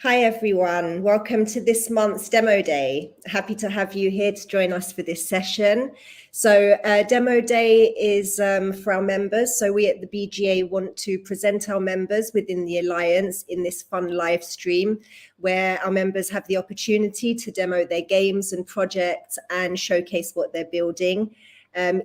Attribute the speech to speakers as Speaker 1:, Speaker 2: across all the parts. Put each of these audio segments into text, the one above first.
Speaker 1: Hi everyone, welcome to this month's Demo Day. Happy to have you here to join us for this session. So Demo Day is for our members. So we at the BGA want to present our members within the Alliance in this fun live stream where our members have the opportunity to demo their games and projects and showcase what they're building.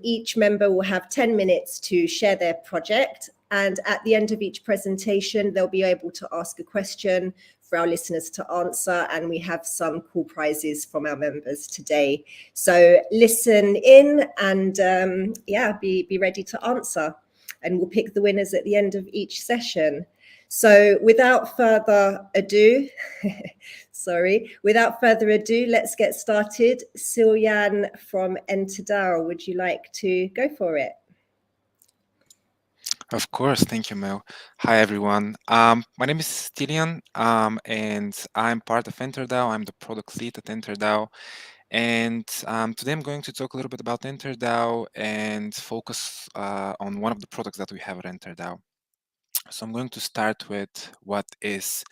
Speaker 1: Each member will have 10 minutes to share their project, and at the end of each presentation, they'll be able to ask a question for our listeners to answer, and we have some cool prizes from our members today. So listen in and be ready to answer, and we'll pick the winners at the end of each session. So without further ado, let's get started. Siljan from Enterdao, would you like to go for it?
Speaker 2: Of course, thank you, Mel. Hi, everyone. My name is Stilian, and I'm part of Enterdao. I'm the product lead at Enterdao. And today I'm going to talk a little bit about Enterdao and focus on one of the products that we have at Enterdao. So I'm going to start with what is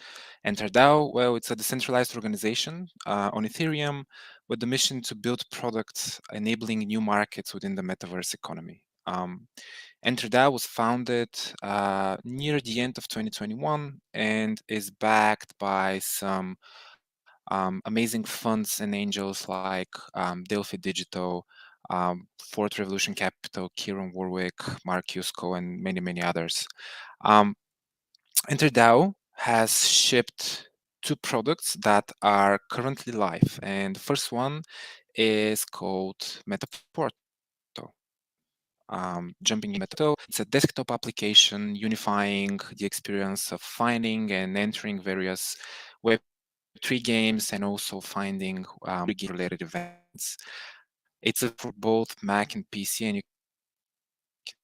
Speaker 2: Enterdao. Well, it's a decentralized organization on Ethereum with the mission to build products enabling new markets within the metaverse economy. Enterdao was founded near the end of 2021 and is backed by some amazing funds and angels like Delphi Digital, Fourth Revolution Capital, Kieran Warwick, Mark Yusko, and many, many others. Enterdao has shipped two products that are currently live, and the first one is called Metaporto. Jumping in Metaporto, it's a desktop application unifying the experience of finding and entering various Web3 games and also finding game-related events. It's for both Mac and PC, and you can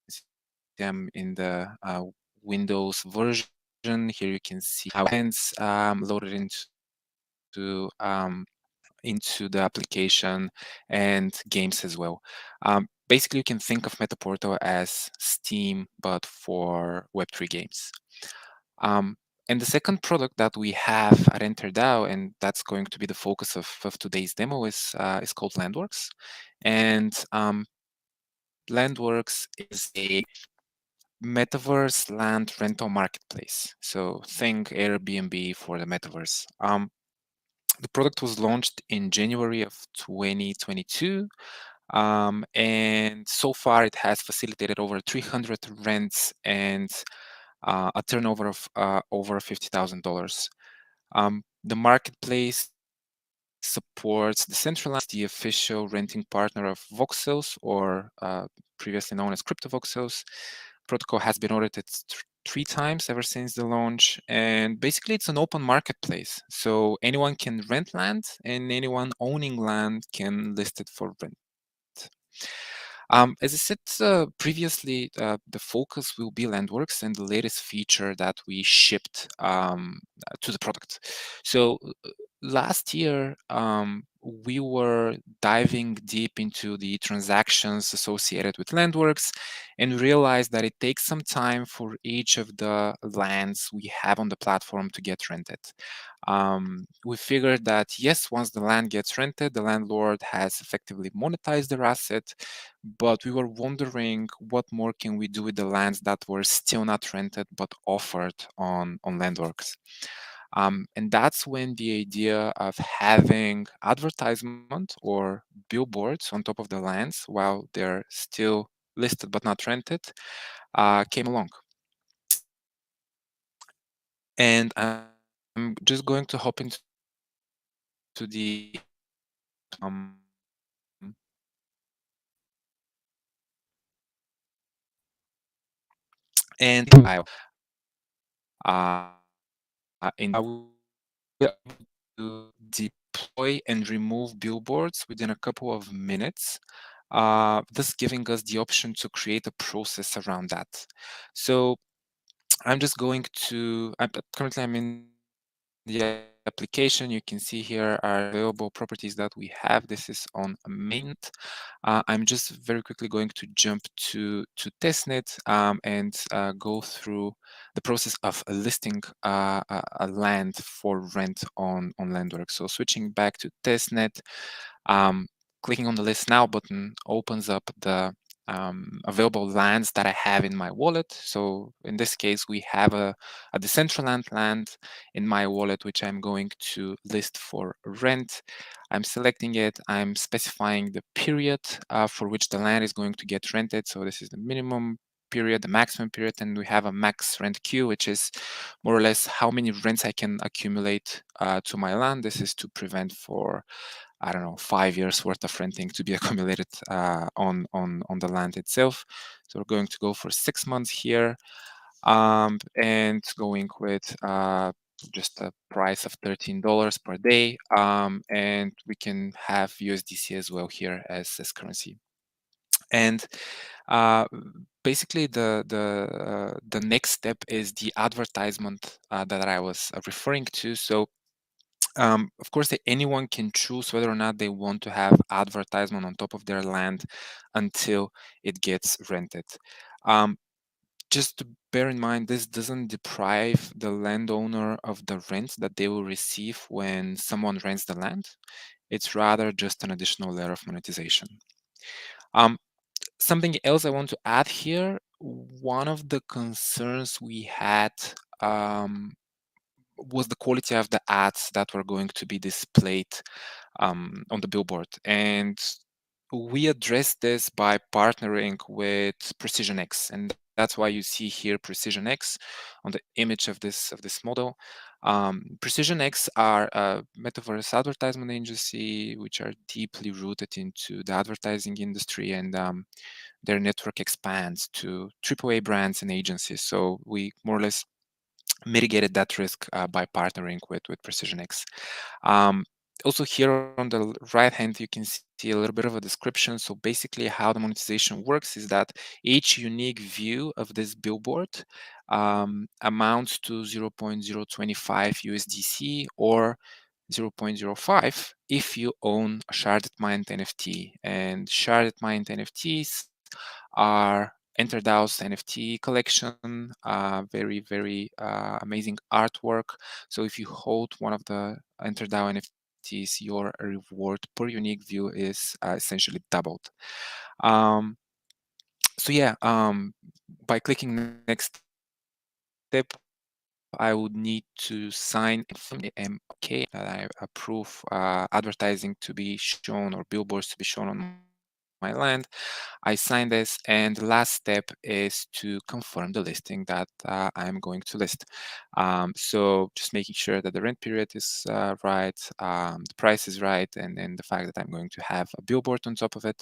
Speaker 2: see them in the Windows version. Here you can see how events loaded into the application and games as well. Basically, you can think of Metaporto as Steam, but for Web3 games. And the second product that we have at Enterdao, and that's going to be the focus of today's demo, is called Landworks. And Landworks is a metaverse land rental marketplace. So think Airbnb for the metaverse. The product was launched in January of 2022. And so far, it has facilitated over 300 rents and a turnover of over $50,000. The marketplace supports Decentralized, the official renting partner of Voxels, or previously known as Crypto Voxels. Protocol has been audited 3 times ever since the launch, and basically it's an open marketplace. So anyone can rent land, and anyone owning land can list it for rent. As I said previously, the focus will be Landworks and the latest feature that we shipped to the product. So last year, we were diving deep into the transactions associated with Landworks and realized that it takes some time for each of the lands we have on the platform to get rented. We figured that yes, once the land gets rented, the landlord has effectively monetized their asset, but we were wondering what more can we do with the lands that were still not rented but offered on Landworks. And that's when the idea of having advertisement or billboards on top of the lands while they're still listed but not rented came along. And I'm just going to hop into the and I will be able to deploy and remove billboards within a couple of minutes, thus giving us the option to create a process around that. So I'm just going to, currently I'm in the application, you can see here are available properties that we have. This is on mainnet. I'm just very quickly going to jump to testnet and go through the process of listing a land for rent on Landworks. So switching back to testnet, clicking on the List Now button opens up the available lands that I have in my wallet. So in this case, we have a Decentraland land in my wallet, which I'm going to list for rent. I'm selecting it. I'm specifying the period for which the land is going to get rented. So this is the minimum period, the maximum period, and we have a max rent queue, which is more or less how many rents I can accumulate to my land. This is to prevent for, I don't know, 5 years worth of renting to be accumulated on the land itself. So we're going to go for 6 months here, and going with just a price of $13 per day, and we can have USDC as well here as currency. And basically, the next step is the advertisement that I was referring to. So of course, anyone can choose whether or not they want to have advertisement on top of their land until it gets rented. Just to bear in mind, this doesn't deprive the landowner of the rent that they will receive when someone rents the land. It's rather just an additional layer of monetization. Something else I want to add here, one of the concerns we had was the quality of the ads that were going to be displayed on the billboard. And we addressed this by partnering with Precision X, and that's why you see here Precision X on the image of this model. Precision X are a metaverse advertisement agency which are deeply rooted into the advertising industry, and their network expands to AAA brands and agencies. So we more or less mitigated that risk by partnering with Precision X. Also here on the right hand, you can see a little bit of a description. So basically how the monetization works is that each unique view of this billboard amounts to 0.025 USDC or 0.05 if you own a Sharded Mind NFT. And Sharded Mind NFTs are EnterDAO's NFT collection, very amazing artwork. So if you hold one of the EnterDAO NFTs, your reward per unique view is essentially doubled. So yeah, by clicking next step, I would need to sign MK that I approve advertising to be shown or billboards to be shown on my land. I sign this, and the last step is to confirm the listing that I'm going to list. So just making sure that the rent period is right, the price is right, and the fact that I'm going to have a billboard on top of it.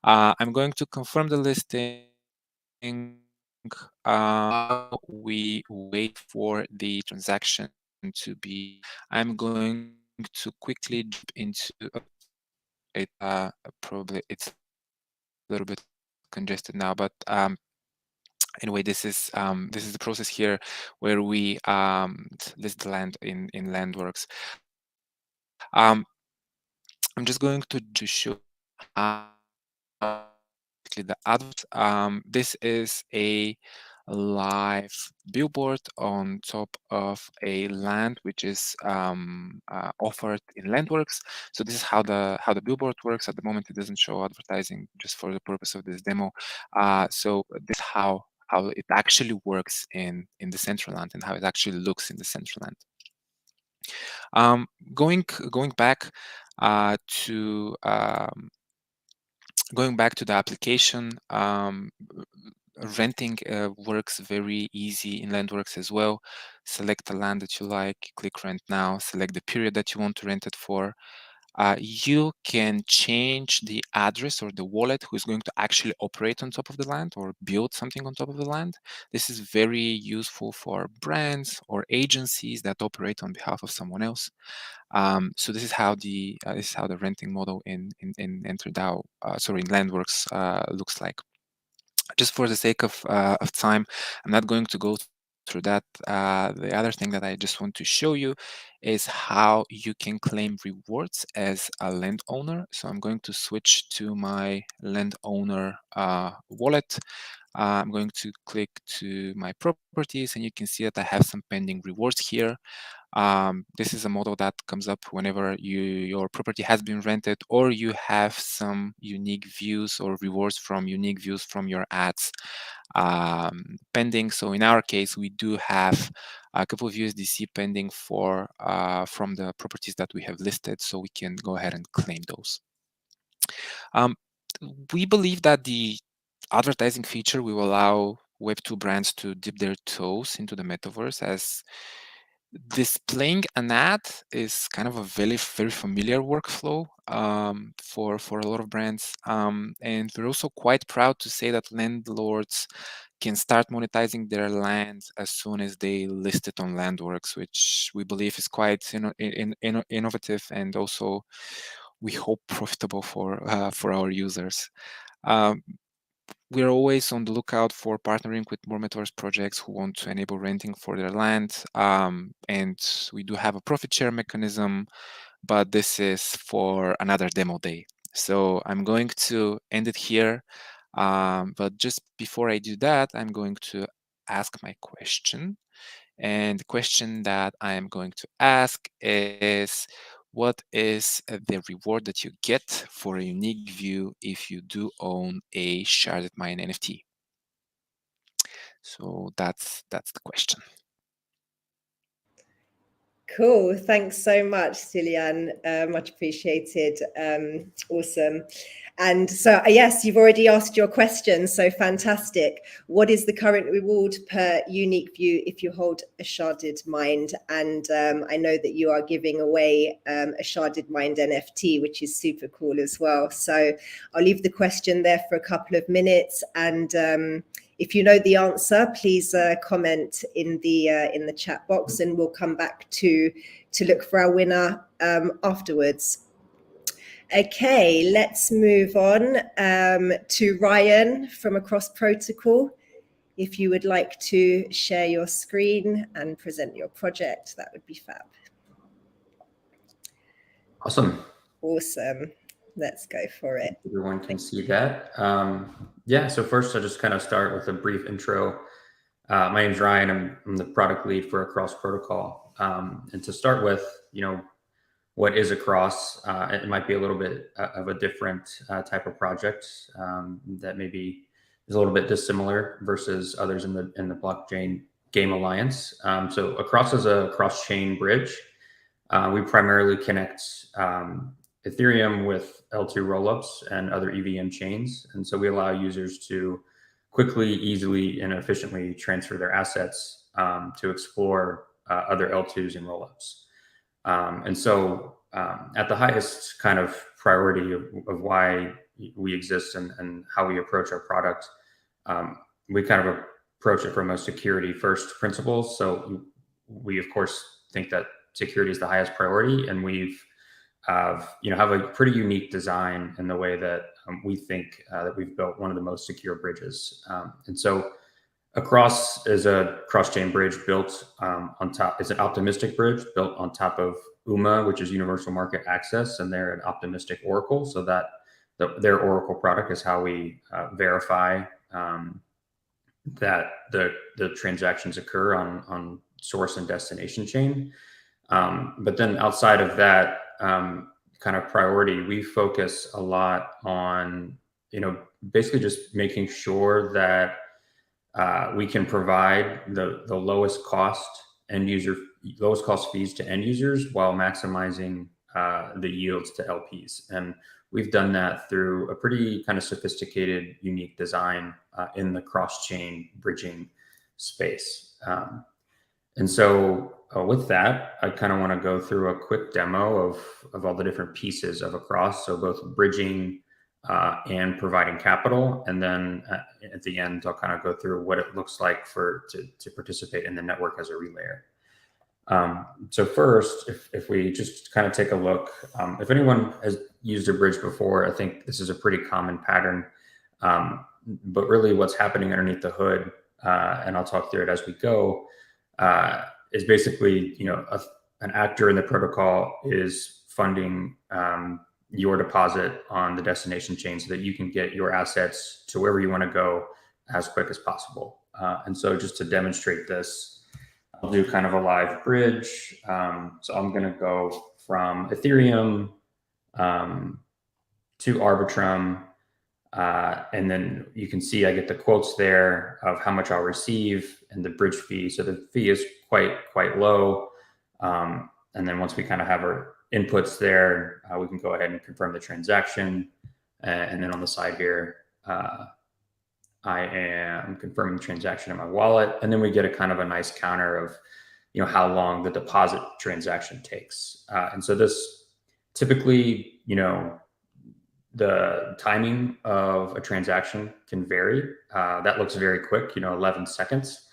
Speaker 2: I'm going to confirm the listing. We wait for the transaction to be. I'm going to quickly jump into it. Probably it's a little bit congested now, but anyway, this is the process here where we list the land in Landworks. I'm just going to show how the advert. This is a live billboard on top of a land which is offered in Landworks. So this is how the billboard works. At the moment, it doesn't show advertising, just for the purpose of this demo. So this is how it actually works in the Decentraland and how it actually looks in the Decentraland. Going back to the application, renting works very easy in Landworks as well. Select the land that you like, click rent now, select the period that you want to rent it for. You can change the address or the wallet who is going to actually operate on top of the land or build something on top of the land. This is very useful for brands or agencies that operate on behalf of someone else. So this is how the renting model in EnterDAO, in Landworks looks like. Just for the sake of time, I'm not going to go through that, the other thing that I just want to show you is how you can claim rewards as a landowner. So I'm going to switch to my landowner wallet. I'm going to click to my properties, and you can see that I have some pending rewards here. This is a model that comes up whenever your property has been rented, or you have some unique views or rewards from unique views from your ads pending. So in our case, we do have a couple of USDC pending for from the properties that we have listed, so we can go ahead and claim those. We believe that the advertising feature will allow Web2 brands to dip their toes into the metaverse, as displaying an ad is kind of a very familiar workflow for a lot of brands, and we're also quite proud to say that landlords can start monetizing their land as soon as they list it on Landworks, which we believe is quite innovative, and also we hope profitable for our users. We're always on the lookout for partnering with more metaverse projects who want to enable renting for their land. And we do have a profit share mechanism, but this is for another demo day. So I'm going to end it here. But just before I do that, I'm going to ask my question. And the question that I am going to ask is, what is the reward that you get for a unique view if you do own a Sharded Mine NFT? So that's the question.
Speaker 1: Cool. Thanks so much, Cilian. Much appreciated. Awesome. And so, yes, you've already asked your question. So fantastic. What is the current reward per unique view if you hold a Sharded Mind? And I know that you are giving away a Sharded Mind NFT, which is super cool as well. So I'll leave the question there for a couple of minutes. And if you know the answer, please comment in the chat box, and we'll come back to look for our winner afterwards. Okay, let's move on to Ryan from Across Protocol. If you would like to share your screen and present your project, that would be fab.
Speaker 3: Awesome.
Speaker 1: Awesome. Let's go for it.
Speaker 3: Everyone can see that. Yeah, so first I'll just kind of start with a brief intro. My name's Ryan. I'm the product lead for Across Protocol. And to start with, what is Across? It might be a little bit of a different type of project that maybe is a little bit dissimilar versus others in the blockchain game alliance. So Across is a cross-chain bridge. We primarily connect Ethereum with L2 rollups and other EVM chains. And so we allow users to quickly, easily, and efficiently transfer their assets to explore other L2s and rollups. And so at the highest kind of priority of why we exist and how we approach our product, we kind of approach it from a security first principles. So we, of course, think that security is the highest priority, and we've have a pretty unique design in the way that we think that we've built one of the most secure bridges. And so Across is a cross-chain bridge built on top. It's an optimistic bridge built on top of UMA, which is Universal Market Access, and they're an optimistic oracle, so that their oracle product is how we verify that the transactions occur on source and destination chain. But then outside of that kind of priority, we focus a lot on, basically just making sure that we can provide the lowest cost fees to end users while maximizing the yields to LPs. And we've done that through a pretty kind of sophisticated, unique design in the cross-chain bridging space. And so with that, I kind of want to go through a quick demo of all the different pieces of Across. So both bridging and providing capital. And then at the end, I'll kind of go through what it looks like to participate in the network as a relayer. So first, if we just kind of take a look, if anyone has used a bridge before, I think this is a pretty common pattern. But really what's happening underneath the hood and I'll talk through it as we go, is basically, an actor in the protocol is funding your deposit on the destination chain so that you can get your assets to wherever you want to go as quick as possible. And so just to demonstrate this, I'll do kind of a live bridge. So I'm going to go from Ethereum to Arbitrum. And then you can see I get the quotes there of how much I'll receive and the bridge fee. So the fee is quite low. And then once we kind of have our inputs there, we can go ahead and confirm the transaction. And then on the side here, I am confirming the transaction in my wallet. And then we get a kind of a nice counter of, how long the deposit transaction takes. And so this typically, the timing of a transaction can vary. That looks very quick, 11 seconds.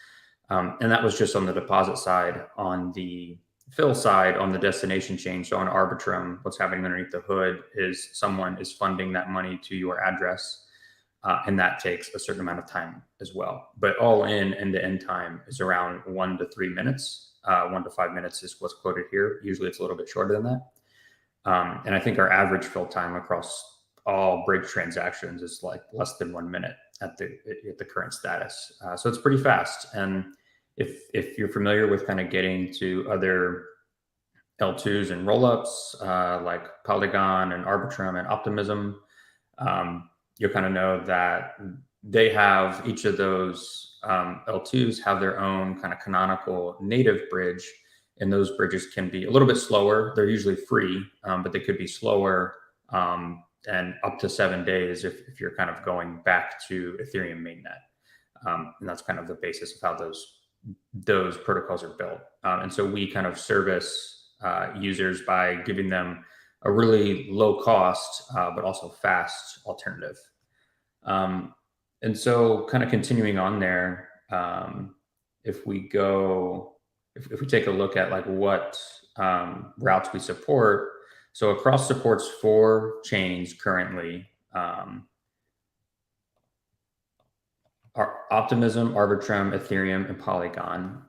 Speaker 3: And that was just on the deposit side. On the fill side, on the destination chain, so on Arbitrum, what's happening underneath the hood is someone is funding that money to your address. And that takes a certain amount of time as well. But all in, end-to-end time is around 1 to 3 minutes. 1 to 5 minutes is what's quoted here. Usually it's a little bit shorter than that. And I think our average fill time across all bridge transactions is like less than 1 minute at the current status. So it's pretty fast. And if you're familiar with kind of getting to other L2s and rollups like Polygon and Arbitrum and Optimism, you'll kind of know that they have each of those L2s have their own kind of canonical native bridge. And those bridges can be a little bit slower. They're usually free, but they could be slower and up to 7 days if you're kind of going back to Ethereum mainnet. And that's kind of the basis of how those protocols are built. And so we kind of service users by giving them a really low cost, but also fast alternative. And so kind of continuing on there, if we take a look at like what routes we support, so Across supports 4 chains currently. Our Optimism, Arbitrum, Ethereum, and Polygon.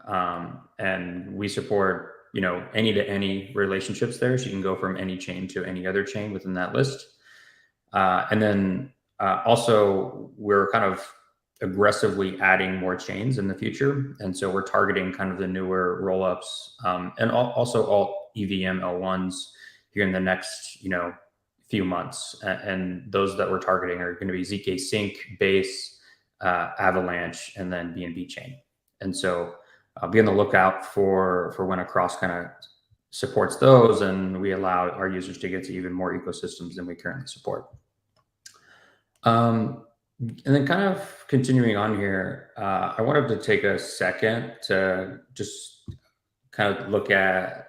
Speaker 3: And we support, any-to-any relationships there. So you can go from any chain to any other chain within that list. And then also we're kind of aggressively adding more chains in the future. And so we're targeting kind of the newer rollups and also all EVM L1s here in the next, few months. And those that we're targeting are going to be ZK Sync, Base, Avalanche, and then BNB Chain. And so be on the lookout for when Across kind of supports those, and we allow our users to get to even more ecosystems than we currently support. And then kind of continuing on here, I wanted to take a second to just kind of look at,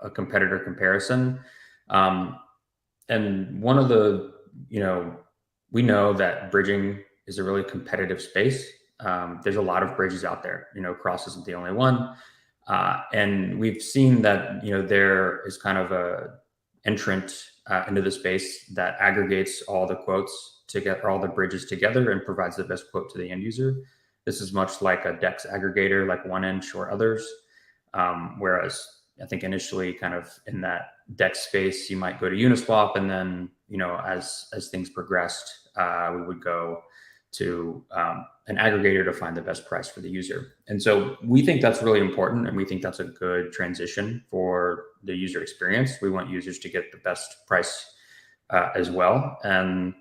Speaker 3: a competitor comparison. And one of the, we know that bridging is a really competitive space. There's a lot of bridges out there, Cross isn't the only one. And we've seen that, there is kind of a entrant into the space that aggregates all the quotes together, all the bridges together, and provides the best quote to the end user. This is much like a DEX aggregator, like OneInch or others. Whereas I think initially kind of in that DEX space, you might go to Uniswap, and then, as things progressed, we would go to an aggregator to find the best price for the user. And so we think that's really important, and we think that's a good transition for the user experience. We want users to get the best price as well. And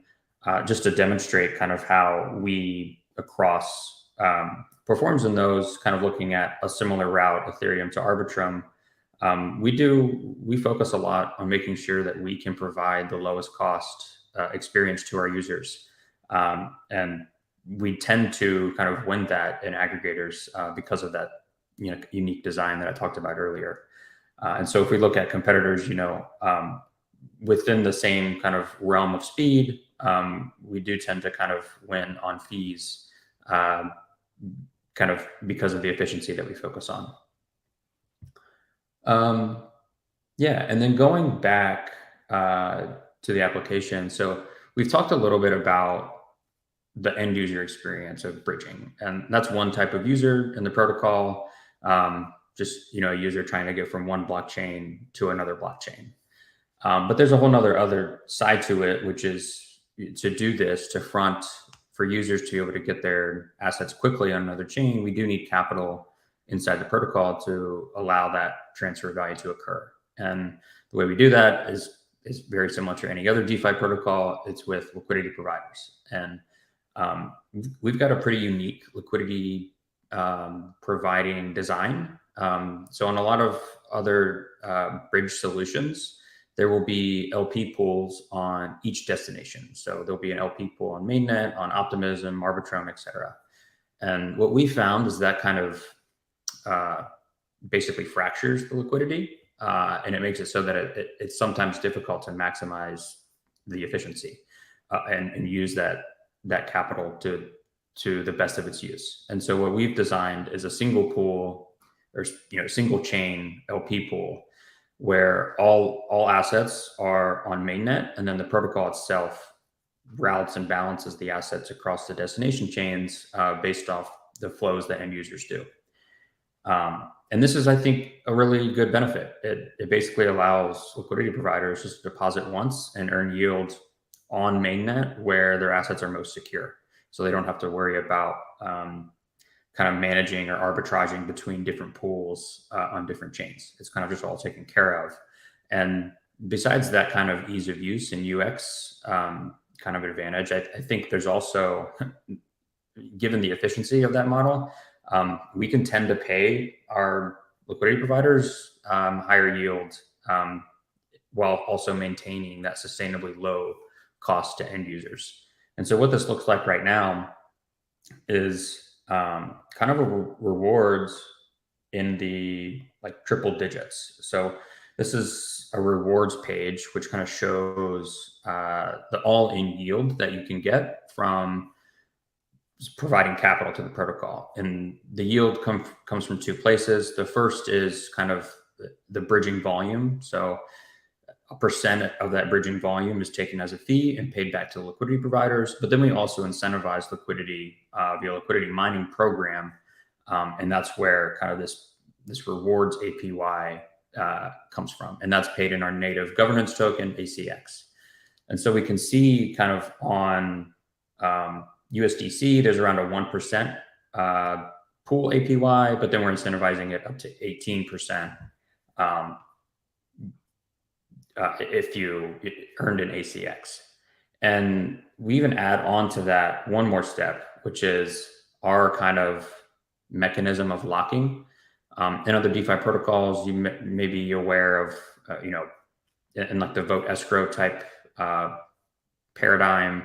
Speaker 3: just to demonstrate kind of how we Across performs in those, kind of looking at a similar route, Ethereum to Arbitrum, we focus a lot on making sure that we can provide the lowest cost experience to our users. And we tend to kind of win that in aggregators because of that, unique design that I talked about earlier. And so if we look at competitors, within the same kind of realm of speed, we do tend to kind of win on fees, kind of because of the efficiency that we focus on. And then going back to the application. So we've talked a little bit about the end user experience of bridging. And that's one type of user in the protocol, just, a user trying to get from one blockchain to another blockchain. But there's a whole other side to it, which is to do this, to front for users to be able to get their assets quickly on another chain. We do need capital inside the protocol to allow that transfer value to occur. And the way we do that is very similar to any other DeFi protocol. It's with liquidity providers. And we've got a pretty unique liquidity providing design. So on a lot of other bridge solutions, there will be LP pools on each destination. So there'll be an LP pool on mainnet, on Optimism, Arbitrum, et cetera. And what we found is that kind of basically fractures the liquidity, and it makes it so that it's sometimes difficult to maximize the efficiency and use that capital to the best of its use. And so what we've designed is a single pool, or single chain LP pool, where all assets are on mainnet, and then the protocol itself routes and balances the assets across the destination chains based off the flows that end users do. And this is, I think, a really good benefit. It basically allows liquidity providers just to deposit once and earn yield on mainnet where their assets are most secure. So they don't have to worry about kind of managing or arbitraging between different pools on different chains. It's kind of just all taken care of. And besides that kind of ease of use and UX kind of advantage, I think there's also, given the efficiency of that model, we can tend to pay our liquidity providers higher yield while also maintaining that sustainably low cost to end users. And so what this looks like right now is kind of a rewards in the triple digits. So this is a rewards page, which kind of shows the all-in yield that you can get from providing capital to the protocol. And the yield comes from two places. The first is kind of the bridging volume. So a percent of that bridging volume is taken as a fee and paid back to the liquidity providers. But then we also incentivize liquidity via liquidity mining program. And that's where kind of this rewards APY comes from. And that's paid in our native governance token, ACX. And so we can see kind of on USDC, there's around a 1% pool APY, but then we're incentivizing it up to 18% if you earned an ACX. And we even add on to that one more step, which is our kind of mechanism of locking. In other DeFi protocols, you may be aware of, in like the vote escrow type paradigm,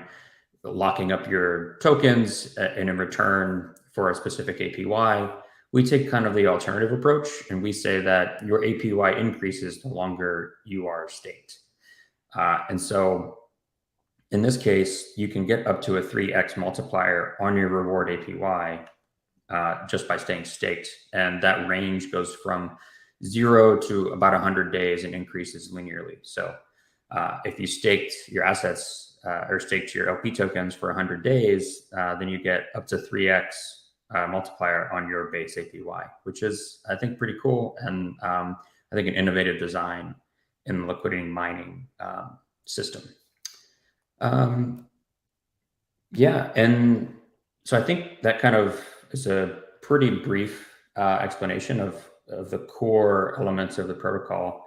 Speaker 3: locking up your tokens and in return for a specific APY. We take kind of the alternative approach, and we say that your APY increases the longer you are staked. And so in this case, you can get up to a 3x multiplier on your reward APY just by staying staked. And that range goes from 0 to about 100 days and increases linearly. So if you staked your assets or staked your LP tokens for 100 days, then you get up to 3x multiplier on your base APY, which is, I think, pretty cool. And I think an innovative design in the liquidity mining system. Yeah, and so I think that kind of is a pretty brief explanation of the core elements of the protocol.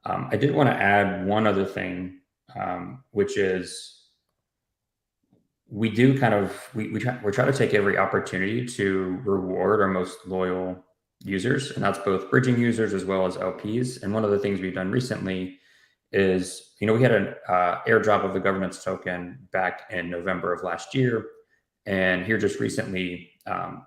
Speaker 3: I did want to add one other thing, which is we do kind of, we try to take every opportunity to reward our most loyal users, and that's both bridging users as well as LPs. And one of the things we've done recently is, we had an airdrop of the governance token back in November of last year. And here just recently,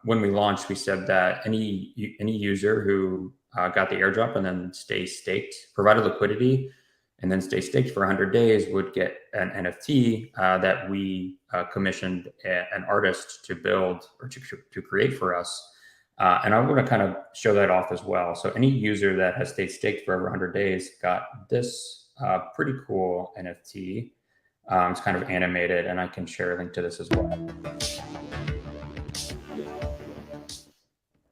Speaker 3: when we launched, we said that any user who got the airdrop and then stays staked, provided liquidity, and then stay staked for 100 days would get an NFT that we commissioned an artist to build or to create for us. And I want to kind of show that off as well. So any user that has stayed staked for over 100 days got this pretty cool NFT It's kind of animated, and I can share a link to this as well.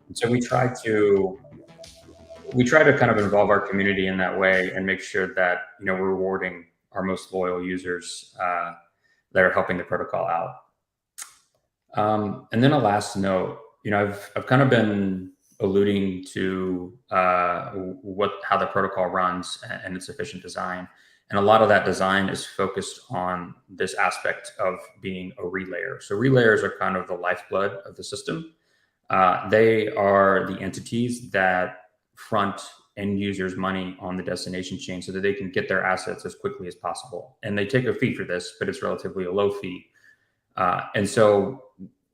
Speaker 3: And so we try to kind of involve our community in that way and make sure that, you know, we're rewarding our most loyal users that are helping the protocol out. And then a last note, you know, I've kind of been alluding to how the protocol runs and its efficient design. And a lot of that design is focused on this aspect of being a relayer. So relayers are kind of the lifeblood of the system. They are the entities that front end users money on the destination chain so that they can get their assets as quickly as possible. And they take a fee for this, but it's relatively a low fee. And so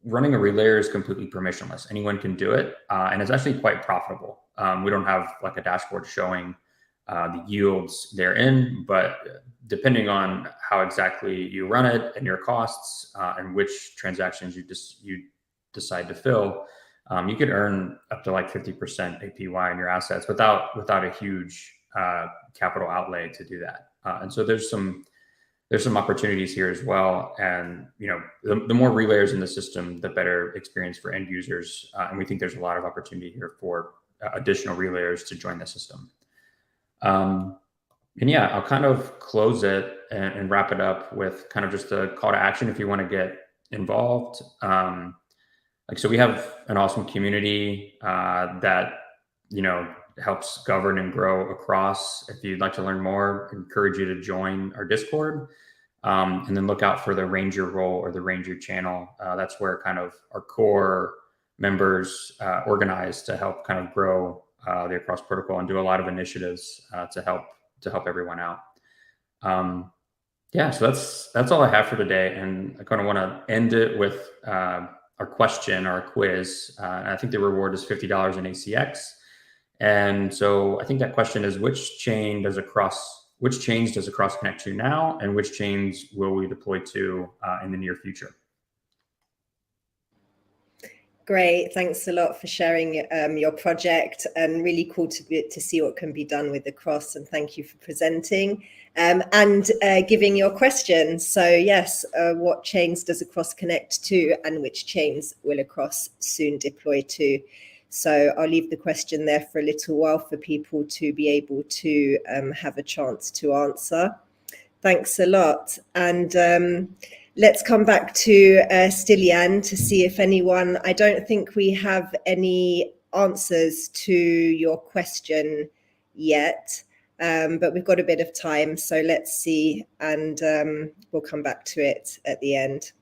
Speaker 3: running a relayer is completely permissionless. Anyone can do it. And it's actually quite profitable. We don't have like a dashboard showing the yields therein, but depending on how exactly you run it and your costs and which transactions you decide to fill, you could earn up to like 50% APY in your assets without a huge capital outlay to do that. And so there's some opportunities here as well. And, you know, the more relayers in the system, the better experience for end users. And we think there's a lot of opportunity here for additional relayers to join the system. And yeah, I'll kind of close it and wrap it up with kind of just a call to action if you want to get involved. So we have an awesome community that, you know, helps govern and grow across. If you'd like to learn more, I encourage you to join our Discord, and then look out for the Ranger role or the Ranger channel. That's where kind of our core members organize to help kind of grow the Across protocol and do a lot of initiatives to help everyone out. Yeah, so that's all I have for today, and I kind of want to end it with our question, our quiz. And I think the reward is $50 in ACX. And so I think that question is, which chains does Across connect to now, and which chains will we deploy to in the near future?
Speaker 1: Great, thanks a lot for sharing your project, and really cool to see what can be done with Across, and thank you for presenting and giving your questions. So yes, what chains does Across connect to, and which chains will Across soon deploy to? So I'll leave the question there for a little while for people to be able to have a chance to answer. Thanks a lot. And let's come back to Stilian to see if anyone, I don't think we have any answers to your question yet, but we've got a bit of time. So let's see, and we'll come back to it at the end.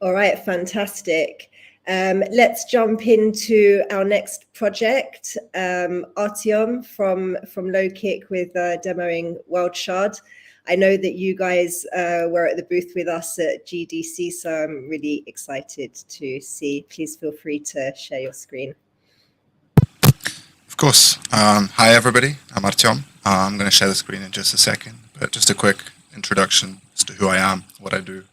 Speaker 1: All right, fantastic. Let's jump into our next project, Artyom from Low Kick with demoing World Shard. I know that you guys were at the booth with us at GDC, so I'm really excited to see. Please feel free to share your screen.
Speaker 4: Of course. Hi, everybody. I'm Artyom. I'm going to share the screen in just a second, but just a quick introduction as to who I am, what I do.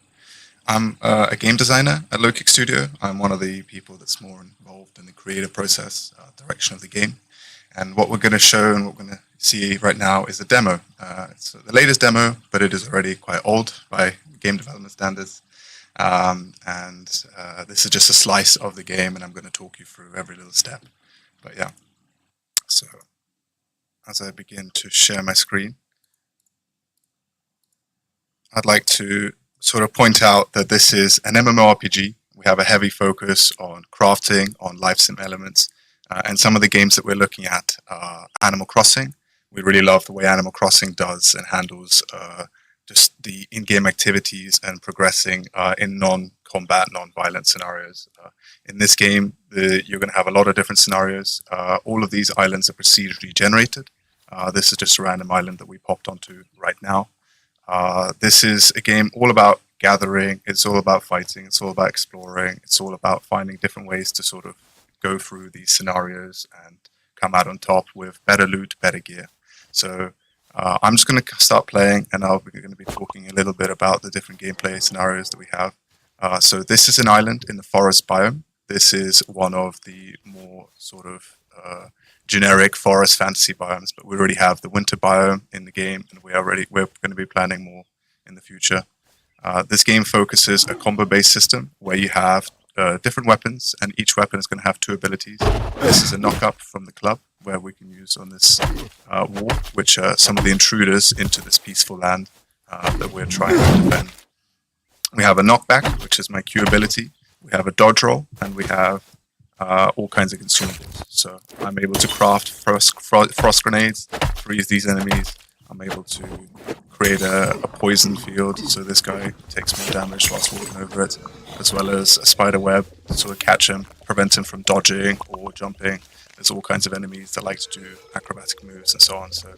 Speaker 4: I'm a game designer at Low Kick Studio. I'm one of the people that's more involved in the creative process, direction of the game. And what we're going to show and what we're going to see right now is a demo. It's the latest demo, but it is already quite old by game development standards. This is just a slice of the game, and I'm going to talk you through every little step. But yeah, so as I begin to share my screen, I'd like to sort of point out that this is an MMORPG. We have a heavy focus on crafting, on life sim elements, and some of the games that we're looking at are Animal Crossing. We really love the way Animal Crossing does and handles just the in-game activities and progressing in non-combat, non-violent scenarios. In this game, you're going to have a lot of different scenarios. All of these islands are procedurally generated. This is just a random island that we popped onto right now. This is a game all about gathering, it's all about fighting, it's all about exploring, it's all about finding different ways to sort of go through these scenarios and come out on top with better loot, better gear. So I'm just going to start playing, and we're going to be talking a little bit about the different gameplay scenarios that we have. So this is an island in the forest biome. This is one of the more sort of generic forest fantasy biomes, but we already have the winter biome in the game, and we're going to be planning more in the future. This game focuses a combo-based system where you have different weapons, and each weapon is going to have 2 abilities. This is a knock-up from the club, where we can use on this wall, which are some of the intruders into this peaceful land that we're trying to defend. We have a knockback, which is my Q ability. We have a dodge roll, and we have all kinds of consumables. So I'm able to craft frost grenades, freeze these enemies. I'm able to create a poison field, so this guy takes more damage whilst walking over it, as well as a spider web to sort of catch him, prevent him from dodging or jumping. There's all kinds of enemies that like to do acrobatic moves and so on. So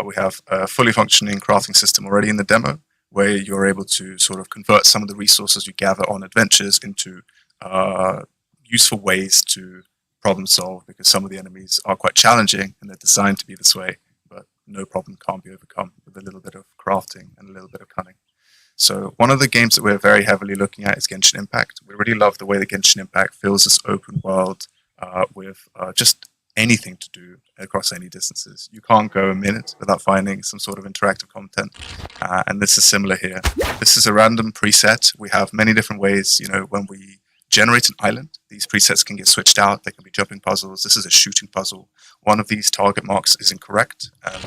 Speaker 4: we have a fully functioning crafting system already in the demo, where you're able to sort of convert some of the resources you gather on adventures into useful ways to problem solve, because some of the enemies are quite challenging and they're designed to be this way, but no problem can't be overcome with a little bit of crafting and a little bit of cunning. So one of the games that we're very heavily looking at is Genshin Impact. We really love the way that Genshin Impact fills this open world with just anything to do across any distances. You can't go a minute without finding some sort of interactive content, and this is similar here. This is a random preset. We have many different ways, when we generate an island, these presets can get switched out. They can be jumping puzzles. This is a shooting puzzle. One of these target marks is incorrect, and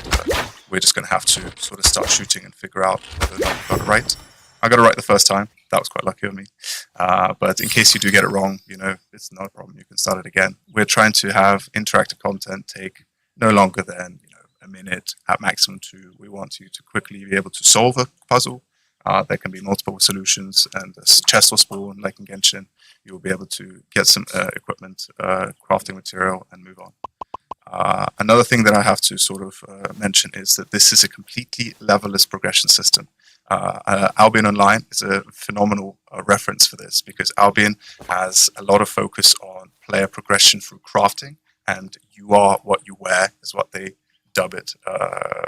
Speaker 4: we're just going to have to sort of start shooting and figure out whether or not we got it right. I got it right the first time. That was quite lucky of me. But in case you do get it wrong, it's not a problem. You can start it again. We're trying to have interactive content take no longer than a minute, at maximum 2. We want you to quickly be able to solve a puzzle. There can be multiple solutions, and a chest will spawn, like in Genshin. You will be able to get some equipment, crafting material, and move on. Another thing that I have to sort of mention is that this is a completely level-less progression system. Albion Online is a phenomenal reference for this, because Albion has a lot of focus on player progression through crafting, and you are what you wear is what they dub it,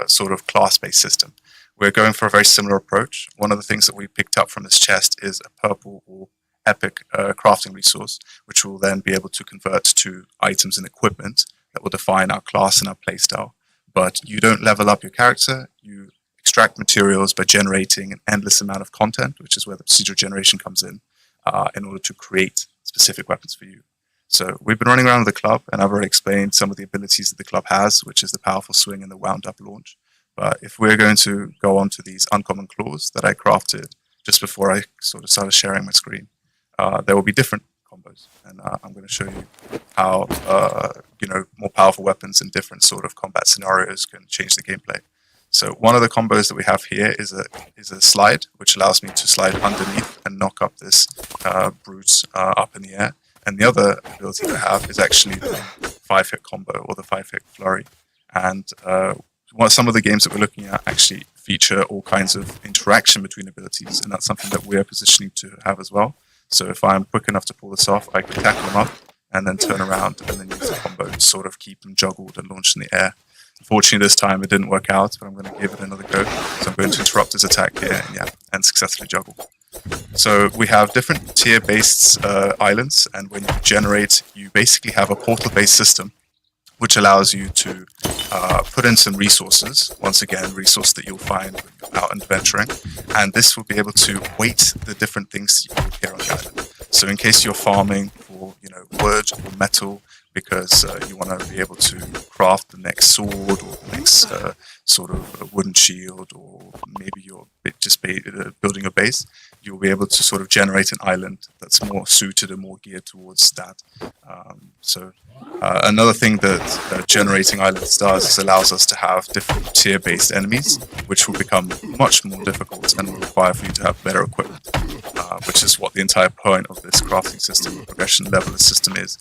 Speaker 4: sort of class-based system. We're going for a very similar approach. One of the things that we picked up from this chest is a purple or epic crafting resource, which we'll then be able to convert to items and equipment that will define our class and our playstyle. But you don't level up your character, you extract materials by generating an endless amount of content, which is where the procedural generation comes in order to create specific weapons for you. So we've been running around with the club, and I've already explained some of the abilities that the club has, which is the powerful swing and the wound up launch. But if we're going to go on to these uncommon claws that I crafted just before I sort of started sharing my screen, there will be different combos, and I'm going to show you how more powerful weapons in different sort of combat scenarios can change the gameplay. So one of the combos that we have here is a slide, which allows me to slide underneath and knock up this brute up in the air. And the other ability that I have is actually the 5-hit combo, or the 5-hit flurry. And some of the games that we're looking at actually feature all kinds of interaction between abilities, and that's something that we're positioning to have as well. So if I'm quick enough to pull this off, I can tackle them up and then turn around and then use the combo to sort of keep them juggled and launched in the air. Unfortunately, this time it didn't work out, but I'm going to give it another go. So I'm going to interrupt his attack here, and successfully juggle. So we have different tier-based islands, and when you generate, you basically have a portal-based system, which allows you to put in some resources. Once again, resource that you'll find when you're out adventuring, and this will be able to weight the different things you will appear on the island. So in case you're farming for wood or metal, because you want to be able to craft the next sword or the next sort of wooden shield, or maybe you're just building a base, you'll be able to sort of generate an island that's more suited and more geared towards that. Another thing that generating islands does is allows us to have different tier-based enemies, which will become much more difficult and will require for you to have better equipment, which is what the entire point of this crafting system, progression level system is.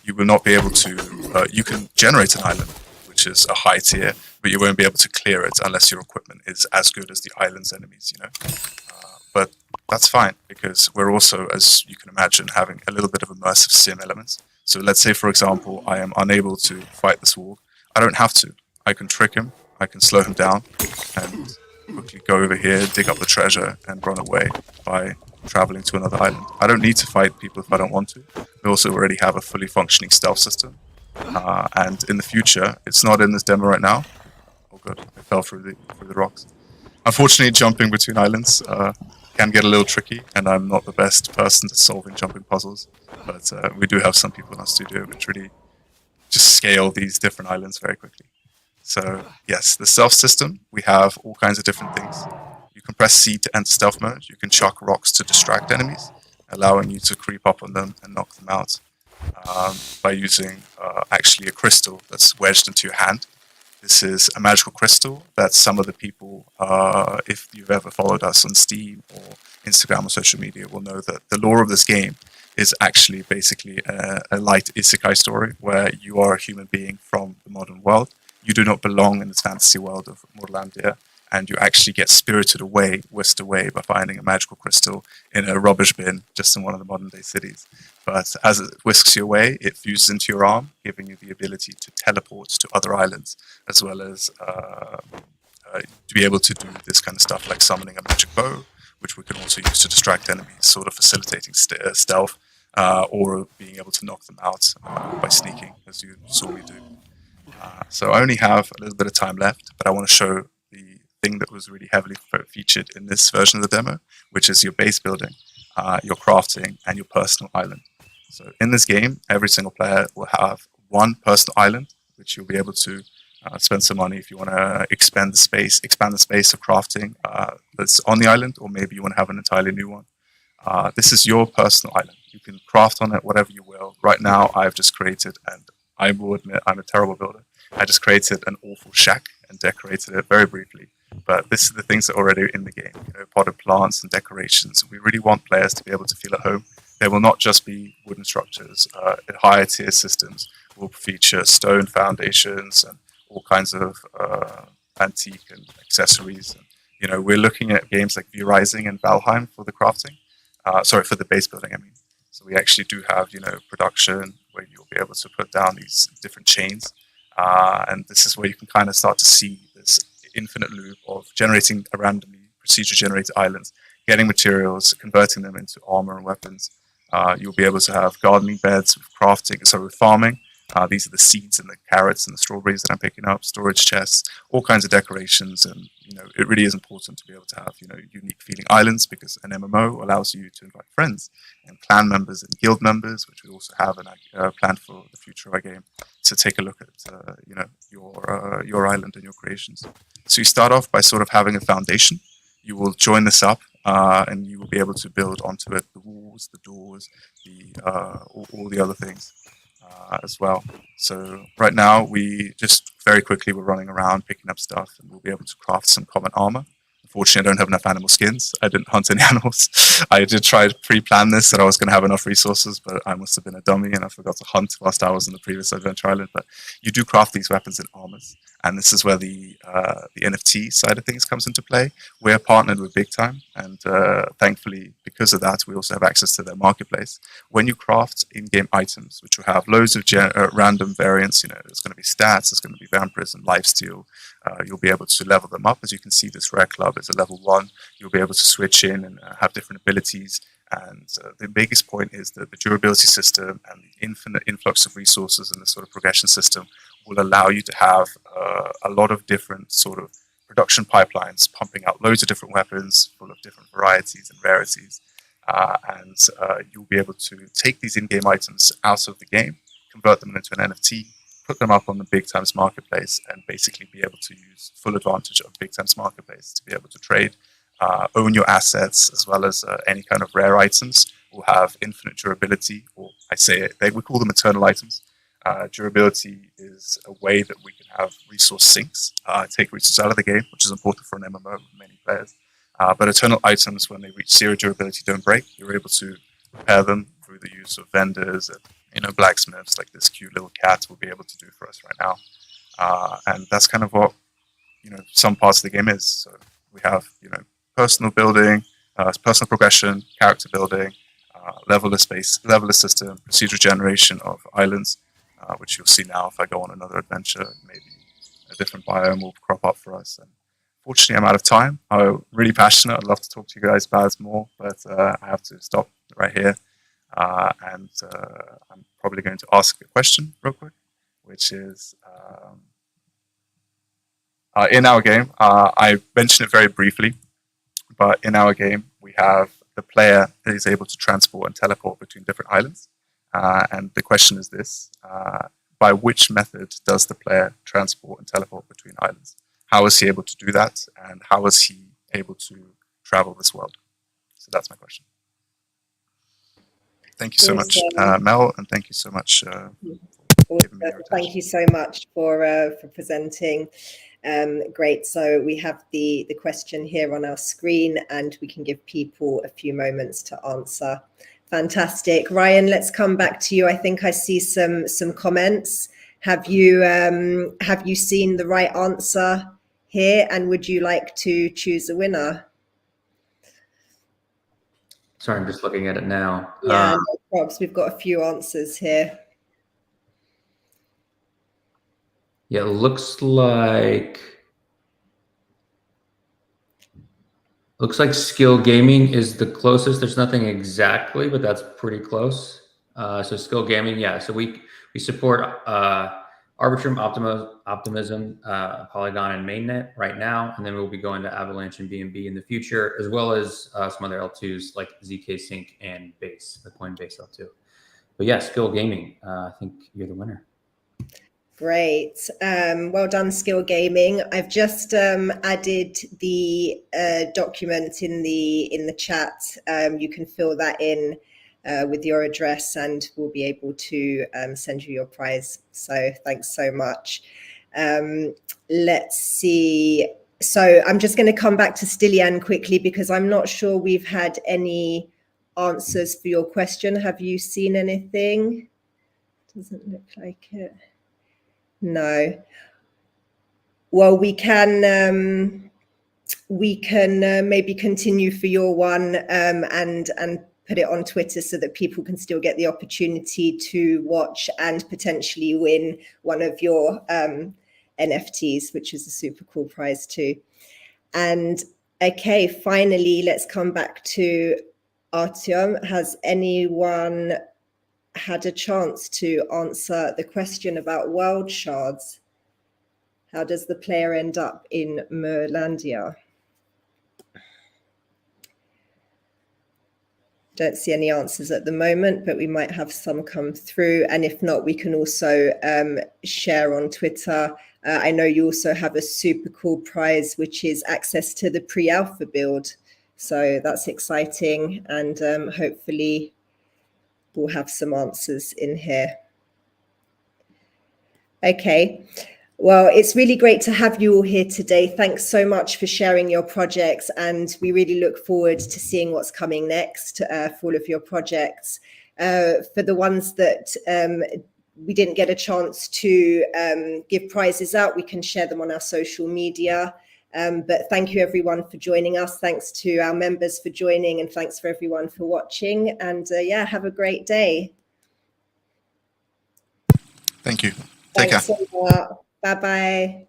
Speaker 4: You will not be able to, you can generate an island, which is a high tier, but you won't be able to clear it unless your equipment is as good as the island's enemies, But that's fine, because we're also, as you can imagine, having a little bit of immersive sim elements. So let's say, for example, I am unable to fight this warg. I don't have to. I can trick him, I can slow him down, and quickly go over here, dig up the treasure, and run away by traveling to another island. I don't need to fight people if I don't want to. We also already have a fully functioning stealth system. And in the future, it's not in this demo right now. Oh god, I fell through the rocks. Unfortunately, jumping between islands can get a little tricky, and I'm not the best person to solving jumping puzzles. But we do have some people in our studio which really just scale these different islands very quickly. So yes, the stealth system, we have all kinds of different things. You can press C to enter stealth mode. You can chuck rocks to distract enemies, allowing you to creep up on them and knock them out by using actually a crystal that's wedged into your hand. This is a magical crystal that some of the people, if you've ever followed us on Steam or Instagram or social media, will know that the lore of this game is actually basically a light isekai story where you are a human being from the modern world. You do not belong in this fantasy world of Morlandia, and you actually get spirited away, whisked away by finding a magical crystal in a rubbish bin just in one of the modern day cities. But as it whisks you away, it fuses into your arm, giving you the ability to teleport to other islands, as well as to be able to do this kind of stuff like summoning a magic bow, which we can also use to distract enemies, sort of facilitating stealth, or being able to knock them out by sneaking, as you saw me do. So I only have a little bit of time left, but I want to show the thing that was really heavily featured in this version of the demo, which is your base building, your crafting, and your personal island. So in this game, every single player will have one personal island, which you'll be able to spend some money if you want to expand the space of crafting that's on the island, or maybe you want to have an entirely new one. This is your personal island. You can craft on it whatever you will. Right now, I've just created, and I will admit I'm a terrible builder. I just created an awful shack and decorated it very briefly. But this is the things that are already in the game, potted plants and decorations. We really want players to be able to feel at home. They will not just be wooden structures. Higher tier systems will feature stone foundations and all kinds of antique and accessories. And, we're looking at games like V Rising and Valheim for the crafting. For the base building, I mean. So we actually do have, production where you'll be able to put down these different chains. And this is where you can kind of start to see this infinite loop of generating a randomly procedure generated islands, getting materials, converting them into armor and weapons. You'll be able to have gardening beds with crafting, with farming. These are the seeds and the carrots and the strawberries that I'm picking up, storage chests, all kinds of decorations. And, it really is important to be able to have, unique feeling islands, because an MMO allows you to invite friends and clan members and guild members, which we also have planned for the future of our game, to take a look at, your island and your creations. So you start off by sort of having a foundation. You will join this up, and you will be able to build onto it the walls, the doors, all the other things as well. So right now, we just very quickly we're running around picking up stuff, and we'll be able to craft some common armor. Unfortunately, I don't have enough animal skins. I didn't hunt any animals. I did try to pre-plan this, that I was going to have enough resources, but I must have been a dummy and I forgot to hunt whilst I was in the previous adventure island. But you do craft these weapons and armors, and this is where the NFT side of things comes into play. We're partnered with Big Time, and thankfully, because of that, we also have access to their marketplace. When you craft in-game items, which will have loads of random variants, there's going to be stats, there's going to be vampirism, lifesteal. You'll be able to level them up. As you can see, this rare club is a level 1. You'll be able to switch in and have different abilities. And the biggest point is that the durability system and the infinite influx of resources in this sort of progression system will allow you to have a lot of different sort of production pipelines pumping out loads of different weapons full of different varieties and rarities. And you'll be able to take these in-game items out of the game, convert them into an NFT, put them up on the Big Time's marketplace, and basically be able to use full advantage of Big Time's marketplace to be able to trade, own your assets, as well as any kind of rare items will have infinite durability, or we call them eternal items. Durability is a way that we can have resource sinks, take resources out of the game, which is important for an MMO with many players. But eternal items, when they reach 0 durability, don't break. You're able to repair them through the use of vendors and blacksmiths, like this cute little cat will be able to do for us right now. And that's kind of what some parts of the game is. So we have personal building, personal progression, character building, leveler system, procedural generation of islands, which you'll see now if I go on another adventure. Maybe a different biome will crop up for us. And fortunately, I'm out of time. I'm really passionate. I'd love to talk to you guys about it more, but I have to stop right here. And I'm probably going to ask a question real quick, which is, In our game, I mentioned it very briefly, but in our game, we have the player that is able to transport and teleport between different islands. And the question is this, by which method does the player transport and teleport between islands? How is he able to do that? And how is he able to travel this world? So that's my question. Thank you so much, Mel, and thank you so much for giving me your attention.
Speaker 1: Thank you so much for presenting. Great. So we have the question here on our screen, and we can give people a few moments to answer. Fantastic. Ryan, let's come back to you. I think I see some comments. Have you seen the right answer here, and would you like to choose a winner?
Speaker 3: Sorry, I'm just looking at it now.
Speaker 1: Yeah, no props. We've got a few answers here.
Speaker 3: Yeah, it looks like skill gaming is the closest. There's nothing exactly, but that's pretty close. So skill gaming, yeah. So we support Arbitrum, Optimism, Polygon, and Mainnet right now, and then we'll be going to Avalanche and BNB in the future, as well as some other L2s like ZK Sync and Base, the Coinbase L2. But yeah, skill gaming. I think you're the winner.
Speaker 1: Great. Well done, Skill Gaming. I've just added the document in the chat. You can fill that in with your address, and we'll be able to send you your prize. So thanks so much. Let's see. So I'm just going to come back to Stilian quickly, because I'm not sure we've had any answers for your question. Have you seen anything? Doesn't look like it. No. Well, we can maybe continue for your one and put it on Twitter so that people can still get the opportunity to watch and potentially win one of your NFTs, which is a super cool prize too. And okay, finally, let's come back to Artyom. Has anyone had a chance to answer the question about world shards? How does the player end up in Merlandia? Don't see any answers at the moment, but we might have some come through. And if not, we can also share on Twitter. I know you also have a super cool prize, which is access to the pre-alpha build. So that's exciting. And hopefully we'll have some answers in here. Okay. Well, it's really great to have you all here today. Thanks so much for sharing your projects, and we really look forward to seeing what's coming next for all of your projects. For the ones that we didn't get a chance to give prizes out, we can share them on our social media. But thank you everyone for joining us. Thanks to our members for joining, and thanks for everyone for watching. And yeah, have a great day.
Speaker 4: Thank you. Take care.
Speaker 1: Thanks a lot. Bye-bye.